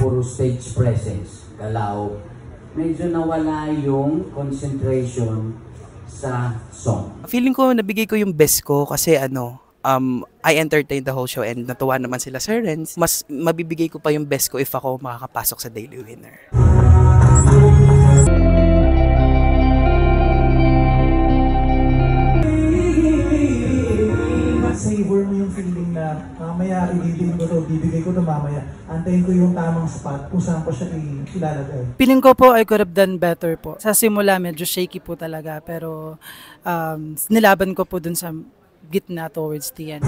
puro stage presence, galaw. Medyo nawala yung concentration sa song. Feeling ko nabigay ko yung best ko kasi I entertained the whole show and natuwa naman sila Sir Renz. Mas mabibigay ko pa yung best ko if ako makakapasok sa Daily Winner. Savor mo yung feeling na mamaya ibibigay ko to, bibigay ko to mamaya. Antayin ko yung tamang spot kung saan ko siya ilalagay. Feeling ko po I could have done better po. Sa simula medyo shaky po talaga pero nilaban ko po dun sa gitna towards the end.